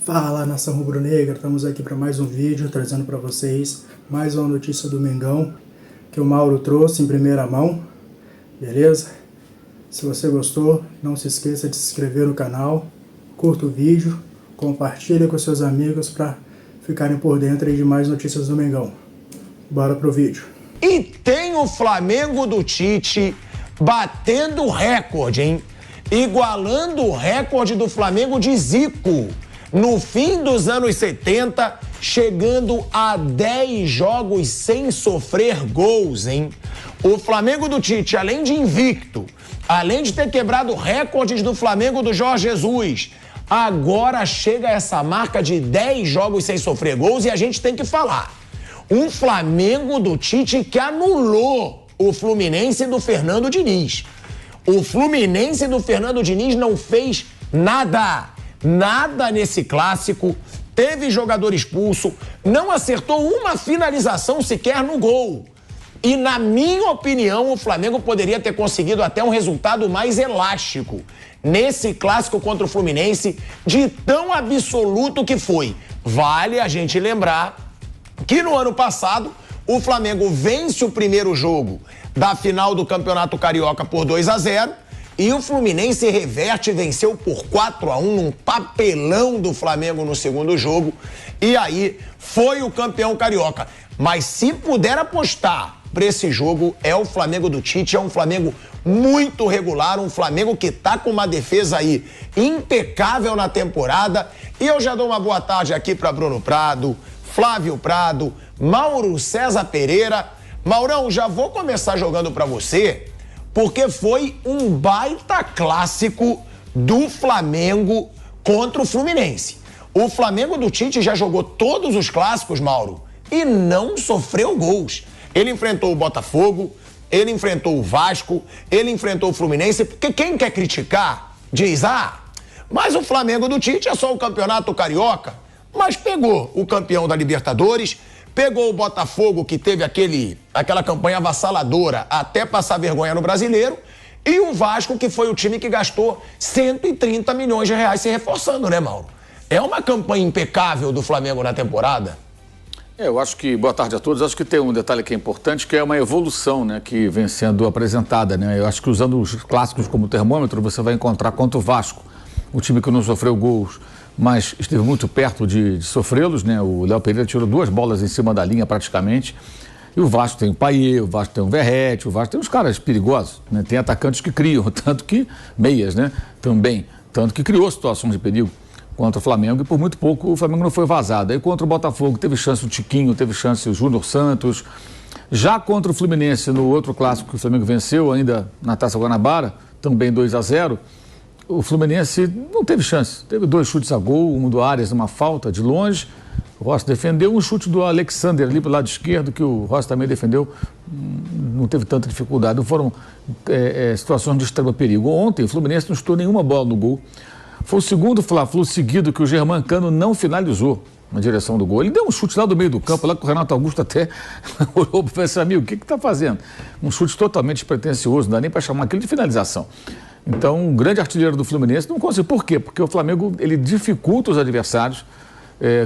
Fala, nação rubro-negra, estamos aqui para mais um vídeo, trazendo para vocês mais uma notícia do Mengão que o Mauro trouxe em primeira mão, beleza? Se você gostou, não se esqueça de se inscrever no canal, curta o vídeo, compartilhe com seus amigos para ficarem por dentro de mais notícias do Mengão. Bora pro vídeo. E tem o Flamengo do Tite batendo o recorde, hein? Igualando o recorde do Flamengo de Zico. No fim dos anos 70, chegando a 10 jogos sem sofrer gols, hein? O Flamengo do Tite, além de invicto, além de ter quebrado recordes do Flamengo do Jorge Jesus, agora chega a essa marca de 10 jogos sem sofrer gols e a gente tem que falar. Um Flamengo do Tite que anulou o Fluminense do Fernando Diniz. O Fluminense do Fernando Diniz não fez nada nesse clássico, teve jogador expulso, não acertou uma finalização sequer no gol. E, na minha opinião, o Flamengo poderia ter conseguido até um resultado mais elástico nesse clássico contra o Fluminense, de tão absoluto que foi. Vale a gente lembrar que no ano passado o Flamengo vence o primeiro jogo da final do Campeonato Carioca por 2-0 e o Fluminense reverte e venceu por 4-1 num papelão do Flamengo no segundo jogo e aí foi o campeão carioca. Mas se puder apostar para esse jogo, é o Flamengo do Tite, é um Flamengo muito regular, um Flamengo que tá com uma defesa aí impecável na temporada. E eu já dou uma boa tarde aqui para Bruno Prado, Flávio Prado, Mauro César Pereira. Maurão, já vou começar jogando para você, porque foi um baita clássico do Flamengo contra o Fluminense. O Flamengo do Tite já jogou todos os clássicos, Mauro, e não sofreu gols. Ele enfrentou o Botafogo, ele enfrentou o Vasco, ele enfrentou o Fluminense, porque quem quer criticar diz, mas o Flamengo do Tite é só o Campeonato Carioca. Mas pegou o campeão da Libertadores, pegou o Botafogo, que teve aquela campanha avassaladora até passar vergonha no Brasileiro, e o Vasco, que foi o time que gastou 130 milhões de reais se reforçando, né, Mauro? É uma campanha impecável do Flamengo na temporada. Eu acho que, boa tarde a todos, acho que tem um detalhe que é importante, que é uma evolução, né, que vem sendo apresentada, né? Eu acho que usando os clássicos como termômetro, você vai encontrar contra o Vasco, o time que não sofreu gols, mas esteve muito perto de sofrê-los, né? O Léo Pereira tirou 2 bolas em cima da linha praticamente. E o Vasco tem o Payet, o Vasco tem o Verratti, o Vasco tem uns caras perigosos, né? Tem atacantes que criam, tanto que meias, né? Também, tanto que criou situações de perigo contra o Flamengo e por muito pouco o Flamengo não foi vazado. Aí contra o Botafogo teve chance o Tiquinho, teve chance o Júnior Santos. Já contra o Fluminense, no outro clássico que o Flamengo venceu, ainda na Taça Guanabara, também 2-0, o Fluminense não teve chance. Teve 2 chutes a gol, um do Arias numa falta de longe, o Rossi defendeu, um chute do Alexander ali pro lado esquerdo, que o Rossi também defendeu, não teve tanta dificuldade. Não foram situações de extremo perigo. Ontem o Fluminense não chutou nenhuma bola no gol. Foi o segundo Fla-Flu seguido que o Germancano não finalizou na direção do gol. Ele deu um chute lá do meio do campo, lá que o Renato Augusto até olhou para esse amigo, o que está fazendo? Um chute totalmente despretensioso, não dá nem para chamar aquilo de finalização. Então, um grande artilheiro do Fluminense não conseguiu. Por quê? Porque o Flamengo, ele dificulta os adversários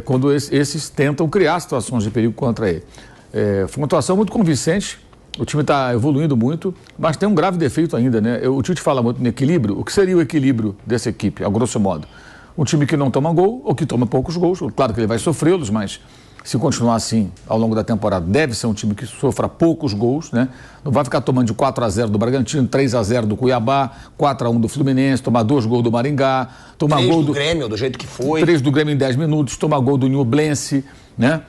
quando esses tentam criar situações de perigo contra ele. Foi uma atuação muito convincente, o time está evoluindo muito, mas tem um grave defeito ainda, né? O Tite fala muito no equilíbrio. O que seria o equilíbrio dessa equipe, a grosso modo? Um time que não toma gol ou que toma poucos gols. Claro que ele vai sofrê-los, mas se continuar assim ao longo da temporada, deve ser um time que sofra poucos gols, né? Não vai ficar tomando de 4-0 do Bragantino, 3-0 do Cuiabá, 4-1 do Fluminense, tomar 2 gols do Maringá, tomar 3 gol do Grêmio, do jeito que foi. 3 do Grêmio em 10 minutos, tomar gol do Nublense, né?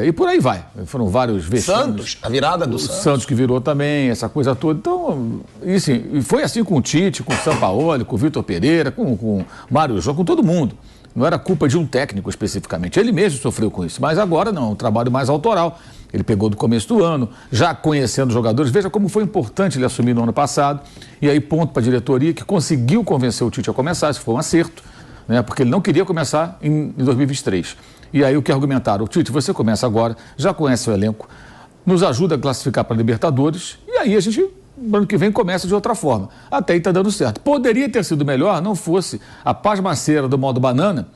E por aí vai. Foram vários vexames. Santos, a virada do Santos que virou também, essa coisa toda. Então, e foi assim com o Tite, com o Sampaoli, com o Vitor Pereira, com o Mário Jô, com todo mundo. Não era culpa de um técnico especificamente. Ele mesmo sofreu com isso. Mas agora não, um trabalho mais autoral. Ele pegou do começo do ano, já conhecendo os jogadores. Veja como foi importante ele assumir no ano passado. E aí ponto para a diretoria que conseguiu convencer o Tite a começar. Isso foi um acerto, né? Porque ele não queria começar em 2023. E aí o que argumentaram? O Tite, você começa agora, já conhece o elenco, nos ajuda a classificar para a Libertadores. E aí a gente no ano que vem começa de outra forma. Até aí está dando certo. Poderia ter sido melhor, não fosse a pasmaceira do modo banana,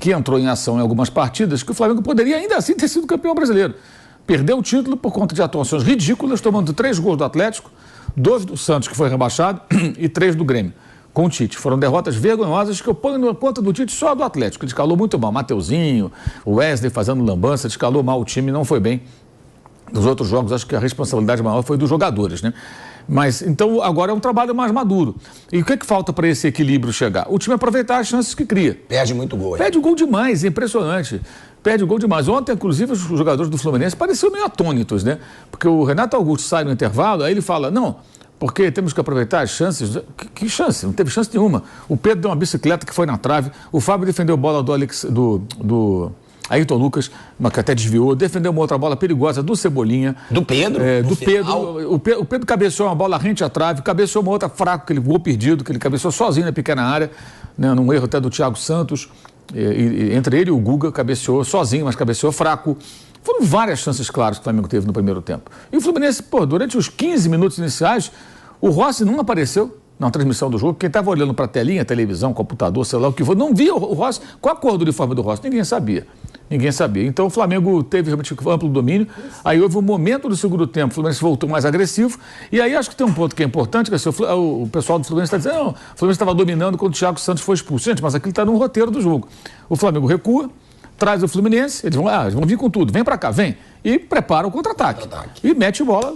que entrou em ação em algumas partidas, que o Flamengo poderia ainda assim ter sido campeão brasileiro. Perdeu o título por conta de atuações ridículas, tomando 3 gols do Atlético, 2 do Santos, que foi rebaixado, e 3 do Grêmio, com o Tite. Foram derrotas vergonhosas que eu ponho na conta do Tite só do Atlético. Ele escalou muito mal. Mateuzinho, o Wesley fazendo lambança, escalou mal o time, não foi bem. Nos outros jogos, acho que a responsabilidade maior foi dos jogadores, né? Mas, então, agora é um trabalho mais maduro. E o que é que falta para esse equilíbrio chegar? O time aproveitar as chances que cria. Perde muito gol. Perde gol demais, é impressionante. Perde gol demais. Ontem, inclusive, os jogadores do Fluminense pareciam meio atônitos, né? Porque o Renato Augusto sai no intervalo, aí ele fala, não, porque temos que aproveitar as chances. Que chance? Não teve chance nenhuma. O Pedro deu uma bicicleta que foi na trave, o Fábio defendeu a bola do Ayrton Lucas, mas que até desviou, defendeu uma outra bola perigosa do Cebolinha. Do Pedro? Do Pedro. O Pedro cabeceou uma bola rente à trave, cabeceou uma outra fraca, aquele gol perdido, que ele cabeceou sozinho na pequena área, né, num erro até do Thiago Santos. Entre ele e o Guga, cabeceou sozinho, mas cabeceou fraco. Foram várias chances claras que o Flamengo teve no primeiro tempo. E o Fluminense, durante os 15 minutos iniciais, o Rossi não apareceu na transmissão do jogo. Quem estava olhando para a telinha, televisão, computador, sei lá o que for, não via o Rossi. Qual a cor do uniforme do Rossi? Ninguém sabia. Então o Flamengo teve realmente amplo domínio. Aí houve um momento do segundo tempo, o Fluminense voltou mais agressivo. E aí acho que tem um ponto que é importante, que é o pessoal do Fluminense está dizendo, não, o Fluminense estava dominando quando o Thiago Santos foi expulso. Gente, mas aquilo está no roteiro do jogo. O Flamengo recua, traz o Fluminense, eles vão vir com tudo, vem para cá, vem. E prepara o contra-ataque. E mete bola.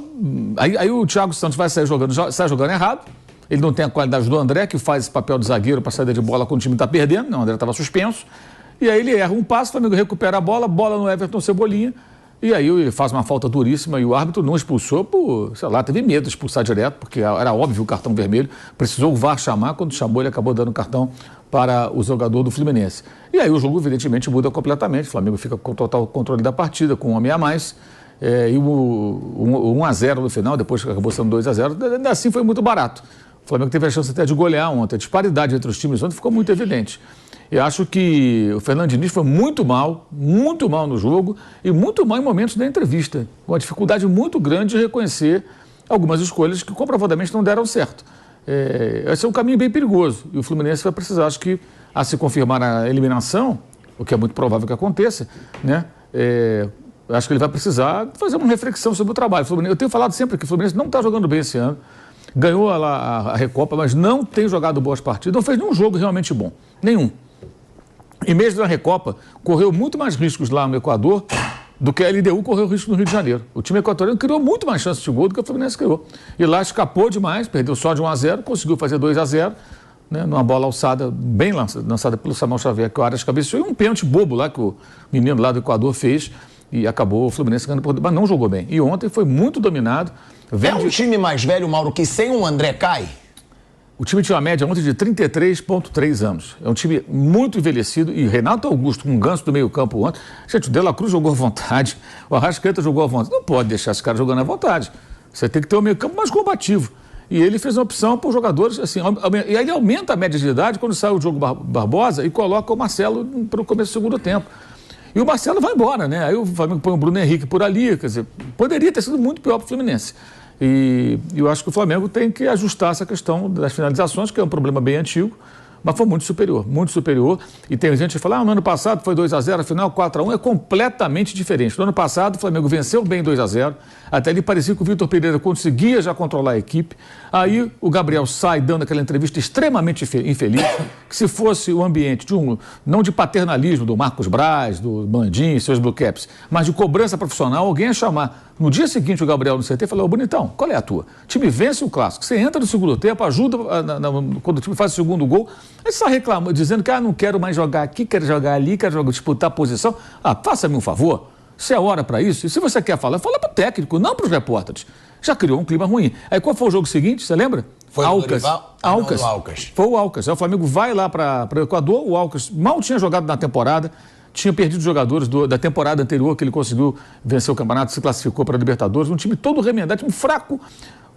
Aí o Thiago Santos sai jogando errado. Ele não tem a qualidade do André, que faz esse papel de zagueiro para saída de bola quando o time está perdendo. Não, o André estava suspenso. E aí ele erra um passe, o Flamengo recupera a bola no Everton Cebolinha. E aí ele faz uma falta duríssima e o árbitro não expulsou por, sei lá, teve medo de expulsar direto, porque era óbvio o cartão vermelho. Precisou o VAR chamar, quando chamou ele acabou dando cartão para o jogador do Fluminense. E aí o jogo evidentemente muda completamente. O Flamengo fica com total controle da partida, com um homem a mais. E o 1-0 no final, depois que acabou sendo 2-0, ainda assim foi muito barato. O Flamengo teve a chance até de golear ontem. A disparidade entre os times ontem ficou muito evidente. Eu acho que o Fernando Diniz foi muito mal no jogo e muito mal em momentos da entrevista, com uma dificuldade muito grande de reconhecer algumas escolhas que comprovadamente não deram certo. Esse é um caminho bem perigoso e o Fluminense vai precisar, acho que, a se confirmar a eliminação, o que é muito provável que aconteça, né? Acho que ele vai precisar fazer uma reflexão sobre o trabalho. Eu tenho falado sempre que o Fluminense não está jogando bem esse ano, ganhou a Recopa, mas não tem jogado boas partidas, não fez nenhum jogo realmente bom, nenhum. E mesmo na Recopa, correu muito mais riscos lá no Equador do que a LDU correu risco no Rio de Janeiro. O time equatoriano criou muito mais chances de gol do que o Fluminense criou. E lá escapou demais, perdeu só de 1-0, conseguiu fazer 2-0, né, numa bola alçada, bem lançada pelo Samuel Xavier, que o Arias cabeceou, e um pênalti bobo lá que o menino lá do Equador fez, e acabou o Fluminense ganhando por... Mas não jogou bem. E ontem foi muito dominado. É um time mais velho, Mauro, que sem o André cai? O time tinha uma média ontem de 33,3 anos. É um time muito envelhecido. E Renato Augusto, com um ganso do meio campo ontem. Gente, o De La Cruz jogou à vontade. O Arrascaeta jogou à vontade. Não pode deixar esse cara jogando à vontade. Você tem que ter um meio campo mais combativo. E ele fez uma opção por jogadores, assim, e aí ele aumenta a média de idade quando sai o Diogo Barbosa e coloca o Marcelo para o começo do segundo tempo. E o Marcelo vai embora, né? Aí o Flamengo põe o Bruno Henrique por ali, quer dizer, poderia ter sido muito pior para o Fluminense. E eu acho que o Flamengo tem que ajustar essa questão das finalizações, que é um problema bem antigo, mas foi muito superior, muito superior. E tem gente que fala, no ano passado foi 2-0, afinal 4-1, é completamente diferente. No ano passado o Flamengo venceu bem 2-0, até ali parecia que o Vitor Pereira conseguia já controlar a equipe. Aí o Gabriel sai dando aquela entrevista extremamente infeliz, que se fosse o ambiente não de paternalismo do Marcos Braz, do Bandim e seus Blue Caps, mas de cobrança profissional, alguém ia chamar. No dia seguinte o Gabriel no CT falou, bonitão, qual é a tua? O time vence o clássico, você entra no segundo tempo, ajuda quando o time faz o segundo gol, aí você está reclamando, dizendo que não quero mais jogar aqui, quero jogar ali, quero disputar a posição. Faça-me um favor, se é hora para isso, e se você quer falar, fala para o técnico, não para os repórteres. Já criou um clima ruim. Aí qual foi o jogo seguinte, você lembra? Foi Alcas. Alcas. Foi o Alcas. Aí o Flamengo vai lá para o Equador, o Alcas mal tinha jogado na temporada, tinha perdido jogadores da temporada anterior que ele conseguiu vencer o campeonato, se classificou para a Libertadores, um time todo remendado, time fraco. O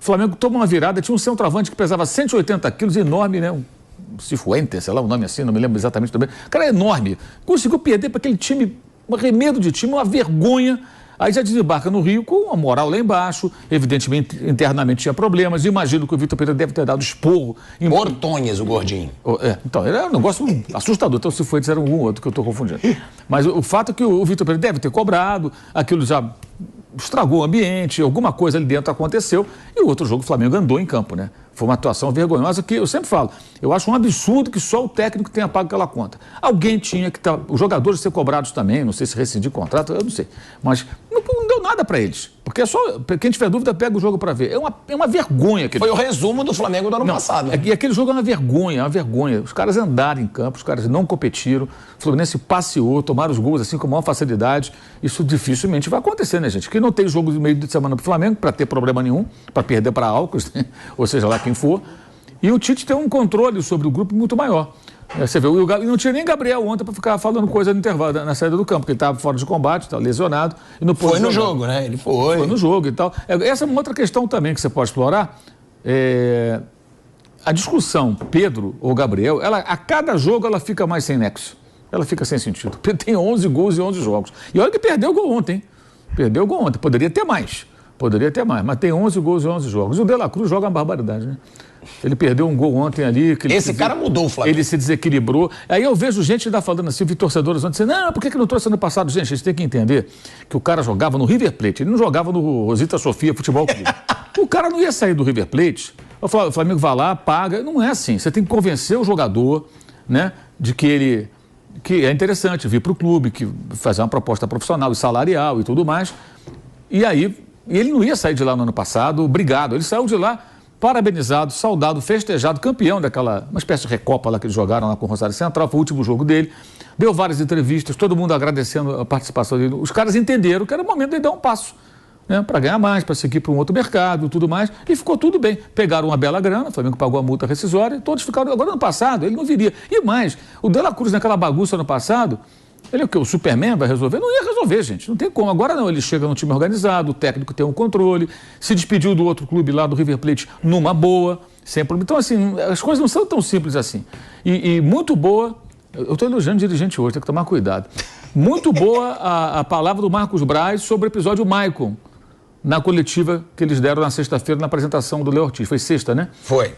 Flamengo toma uma virada, tinha um centroavante que pesava 180 quilos, enorme, né? Cifuentes, sei lá o nome assim, não me lembro exatamente também. O cara é enorme. Conseguiu perder para aquele time, um arremedo de time, uma vergonha. Aí já desembarca no Rio com a moral lá embaixo, evidentemente internamente tinha problemas, imagino que o Vitor Pereira deve ter dado esporro. Ortonhas, o gordinho. Então, era um negócio assustador, então se foi dizer um outro que eu estou confundindo. Mas o fato é que o Vitor Pereira deve ter cobrado, aquilo já estragou o ambiente, alguma coisa ali dentro aconteceu, e o outro jogo o Flamengo andou em campo, né? Foi uma atuação vergonhosa que eu sempre falo, eu acho um absurdo que só o técnico tenha pago aquela conta. Alguém tinha que estar, os jogadores ser cobrados também, não sei se rescindir contrato, eu não sei, mas não deu nada para eles, porque é só, quem tiver dúvida pega o jogo para ver, é uma vergonha. Foi o resumo do Flamengo do ano passado. Né? E aquele jogo é uma vergonha, os caras andaram em campo, os caras não competiram, o Fluminense passeou, tomaram os gols assim com a maior facilidade, isso dificilmente vai acontecer, né, gente? Que não tem jogo de meio de semana pro Flamengo para ter problema nenhum, para perder para Alcas, né? Ou seja lá quem for, e o Tite tem um controle sobre o grupo muito maior. Você vê, e não tinha nem Gabriel ontem para ficar falando coisa no intervalo, na saída do campo, porque ele estava fora de combate, estava lesionado. E não foi no jogo, né? Ele foi. Foi no jogo e tal. Essa é uma outra questão também que você pode explorar. A discussão Pedro ou Gabriel, a cada jogo ela fica mais sem nexo. Ela fica sem sentido. Pedro tem 11 gols e 11 jogos. E olha que perdeu o gol ontem, hein? Perdeu o gol ontem. Poderia ter mais, mas tem 11 gols e 11 jogos. E o De La Cruz joga uma barbaridade, né? Ele perdeu um gol ontem ali. Esse cara mudou o Flamengo. Ele se desequilibrou. Aí eu vejo gente ainda falando assim, vi torcedores ontem dizendo, não, por que não trouxe ano passado? Gente, a gente tem que entender que o cara jogava no River Plate, ele não jogava no Rosita Sofia Futebol Clube. O cara não ia sair do River Plate, o Flamengo vai lá, paga. Não é assim. Você tem que convencer o jogador, né, de que é interessante vir para o clube, que fazer uma proposta profissional e salarial e tudo mais. E aí, ele não ia sair de lá no ano passado, obrigado. Ele saiu de lá parabenizado, saudado, festejado, campeão daquela, uma espécie de recopa lá que eles jogaram lá com o Rosário Central, foi o último jogo dele. Deu várias entrevistas, todo mundo agradecendo a participação dele. Os caras entenderam que era o momento de ele dar um passo, né, para ganhar mais, para seguir para um outro mercado e tudo mais, e ficou tudo bem. Pegaram uma bela grana, o Flamengo pagou a multa rescisória, todos ficaram. Agora, ano passado, ele não viria. E mais, o De La Cruz naquela bagunça ano passado, ele é o quê? O Superman vai resolver? Não ia resolver, gente, não tem como. Agora não, ele chega num time organizado, o técnico tem um controle, se despediu do outro clube lá do River Plate numa boa, sem problema. Então, assim, as coisas não são tão simples assim. E muito boa, eu estou elogiando o dirigente hoje, tem que tomar cuidado. Muito boa a palavra do Marcos Braz sobre o episódio Maicon, na coletiva que eles deram na sexta-feira, na apresentação do Léo Ortiz. Foi sexta, né? Foi.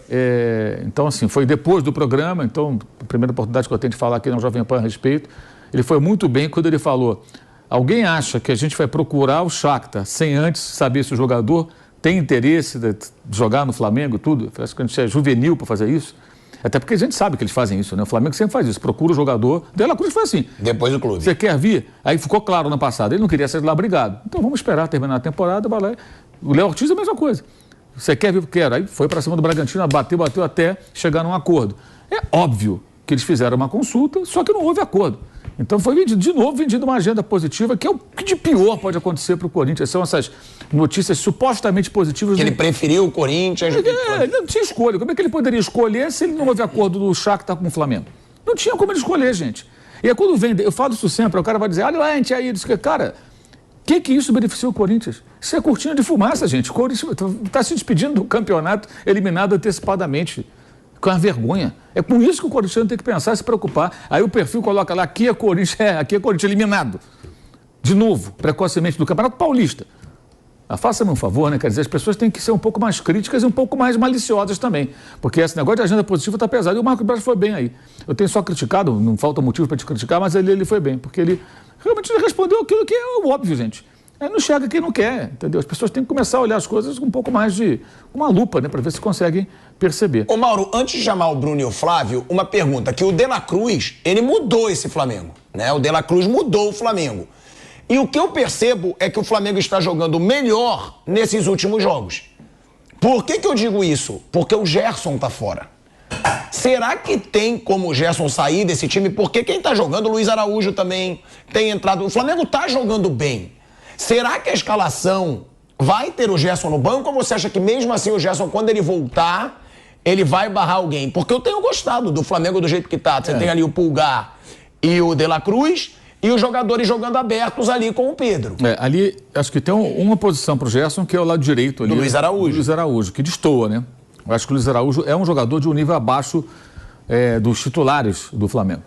Então, assim, foi depois do programa, então, a primeira oportunidade que eu tenho de falar aqui no Jovem Pan a respeito. Ele foi muito bem quando ele falou, alguém acha que a gente vai procurar o Shakhtar sem antes saber se o jogador tem interesse de jogar no Flamengo e tudo? Acho que a gente é juvenil para fazer isso. Até porque a gente sabe que eles fazem isso, né? O Flamengo sempre faz isso, procura o jogador. De La Cruz foi assim. Depois do clube. Você quer vir? Aí ficou claro no passado, ele não queria sair de lá, obrigado. Então vamos esperar terminar a temporada, vai lá. O Léo Ortiz é a mesma coisa. Você quer vir? Quero. Aí foi para cima do Bragantino, bateu até chegar num acordo. É óbvio que eles fizeram uma consulta, só que não houve acordo. Então foi vendido, de novo, uma agenda positiva, que é o que de pior pode acontecer para o Corinthians. São essas notícias supostamente positivas. Que ele preferiu o Corinthians. Ele não tinha escolha. Como é que ele poderia escolher se ele não houve acordo do Shakhtar com o Flamengo? Não tinha como ele escolher, gente. E aí quando vem, eu falo isso sempre, o cara vai dizer, olha lá, a gente aí, diz que, cara, o que isso beneficia o Corinthians? Isso é cortina de fumaça, gente. O Corinthians está se despedindo do campeonato eliminado antecipadamente. Com a vergonha. É com isso que o Corinthians tem que pensar e se preocupar. Aí o perfil coloca lá, aqui é Corinthians eliminado. De novo, precocemente, do Campeonato Paulista. Faça-me um favor, né? Quer dizer, as pessoas têm que ser um pouco mais críticas e um pouco mais maliciosas também. Porque esse negócio de agenda positiva está pesado. E o Marcos Braz foi bem aí. Eu tenho só criticado, não falta motivo para te criticar, mas ele foi bem. Porque ele realmente respondeu aquilo que é o óbvio, gente. Não chega quem não quer, entendeu? As pessoas têm que começar a olhar as coisas com um pouco mais de uma lupa, né? Para ver se conseguem perceber. Ô Mauro, antes de chamar o Bruno e o Flávio, uma pergunta, que o De La Cruz, ele mudou esse Flamengo, né? O De La Cruz mudou o Flamengo. E o que eu percebo é que o Flamengo está jogando melhor nesses últimos jogos. Por que eu digo isso? Porque o Gerson tá fora. Será que tem como o Gerson sair desse time? Porque quem tá jogando, o Luiz Araújo também tem entrado. O Flamengo tá jogando bem. Será que a escalação vai ter o Gerson no banco ou você acha que mesmo assim o Gerson, quando ele voltar, ele vai barrar alguém? Porque eu tenho gostado do Flamengo do jeito que tá. Você tem ali o Pulgar e o De La Cruz e os jogadores jogando abertos ali com o Pedro. Ali acho que tem uma posição pro Gerson que é o lado direito ali. Do Luiz Araújo. Luiz Araújo, que destoa, né? Eu acho que o Luiz Araújo é um jogador de um nível abaixo dos titulares do Flamengo.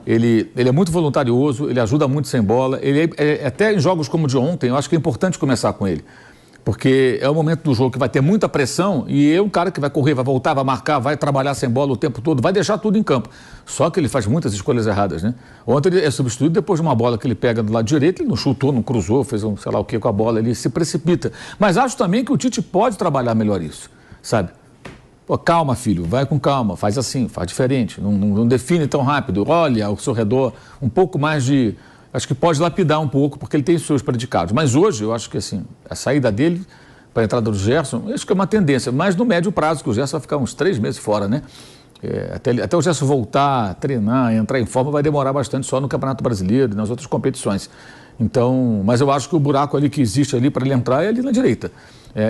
Ele é muito voluntarioso, ele ajuda muito sem bola. Até em jogos como o de ontem, eu acho que é importante começar com ele. Porque é o momento do jogo que vai ter muita pressão e é um cara que vai correr, vai voltar, vai marcar, vai trabalhar sem bola o tempo todo, vai deixar tudo em campo. Só que ele faz muitas escolhas erradas, né? Ontem ele é substituído depois de uma bola que ele pega do lado direito, ele não chutou, não cruzou, fez um sei lá o que com a bola, ele se precipita. Mas acho também que o Tite pode trabalhar melhor isso, sabe? Pô, calma, filho, vai com calma, faz assim, faz diferente, não define tão rápido, olha ao seu redor, um pouco mais de... Acho que pode lapidar um pouco, porque ele tem seus predicados. Mas hoje, eu acho que assim, a saída dele para a entrada do Gerson, acho que é uma tendência. Mas no médio prazo, que o Gerson vai ficar uns 3 meses fora, né? Até o Gerson voltar, treinar, entrar em forma, vai demorar bastante só no Campeonato Brasileiro e nas outras competições. Então, mas eu acho que o buraco ali que existe ali para ele entrar é ali na direita.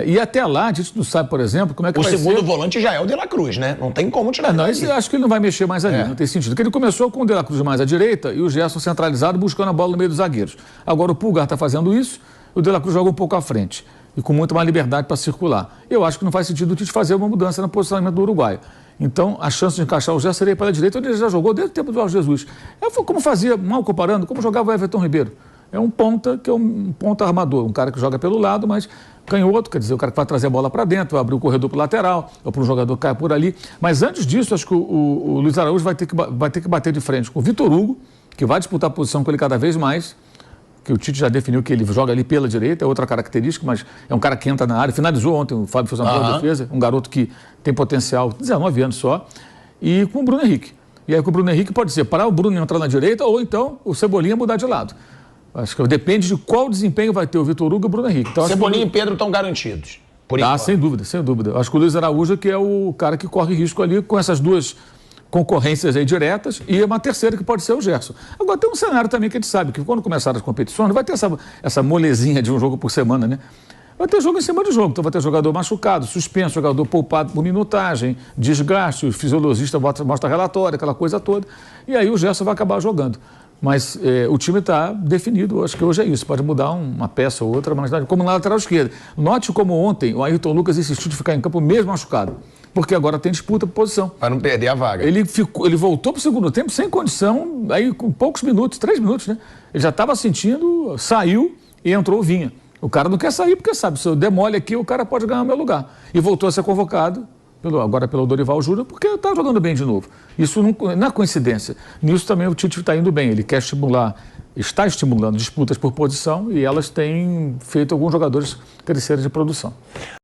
E até lá, a gente não sabe, por exemplo, como é que vai ser... O segundo volante já é o De La Cruz, né? Não tem como tirar não, eu acho que ele não vai mexer mais ali, não tem sentido. Porque ele começou com o De La Cruz mais à direita e o Gerson centralizado buscando a bola no meio dos zagueiros. Agora o Pulgar está fazendo isso, o De La Cruz joga um pouco à frente e com muito mais liberdade para circular. Eu acho que não faz sentido o Tite fazer uma mudança no posicionamento do Uruguai. Então, a chance de encaixar o Gerson seria pela direita, onde ele já jogou desde o tempo do Jorge Jesus. Como fazia, mal comparando, como jogava o Everton Ribeiro. É um ponta, que é um ponta armador, um cara que joga pelo lado, mas canhoto, quer dizer, o cara que vai trazer a bola para dentro, vai abrir o corredor para o lateral, ou para o jogador que cai por ali. Mas antes disso, acho que o Luiz Araújo vai ter que bater de frente com o Vitor Hugo, que vai disputar a posição com ele cada vez mais, que o Tite já definiu que ele joga ali pela direita, é outra característica, mas é um cara que entra na área. Finalizou ontem, o Fábio fez uma boa defesa, um garoto que tem potencial, 19 anos só, e com o Bruno Henrique. E aí com o Bruno Henrique pode ser parar o Bruno entrar na direita, ou então o Cebolinha mudar de lado. Acho que depende de qual desempenho vai ter o Vitor Hugo e o Bruno Henrique. Então, Cebolinha e Pedro estão garantidos. Por enquanto. Sem dúvida, sem dúvida. Acho que o Luiz Araújo que é o cara que corre risco ali com essas duas concorrências aí diretas e uma terceira que pode ser o Gerson. Agora tem um cenário também que a gente sabe que quando começar as competições não vai ter essa molezinha de um jogo por semana, né? Vai ter jogo em cima de jogo, então vai ter jogador machucado, suspenso, jogador poupado por minutagem, desgaste, o fisiologista mostra relatório, aquela coisa toda, e aí o Gerson vai acabar jogando. Mas o time está definido, acho que hoje é isso, pode mudar uma peça ou outra, mas como na lateral esquerda. Note como ontem o Ayrton Lucas insistiu de ficar em campo mesmo machucado, porque agora tem disputa por posição. Para não perder a vaga. Ele voltou para o segundo tempo sem condição, aí com poucos minutos, 3 minutos, né? Ele já estava sentindo, saiu e entrou o Vinha. O cara não quer sair porque sabe, se eu demole aqui, o cara pode ganhar o meu lugar. E voltou a ser convocado, agora pelo Dorival Júnior, porque está jogando bem de novo. Isso não é coincidência. Nisso também o Tite está indo bem. Ele quer está estimulando disputas por posição e elas têm feito alguns jogadores crescerem de produção.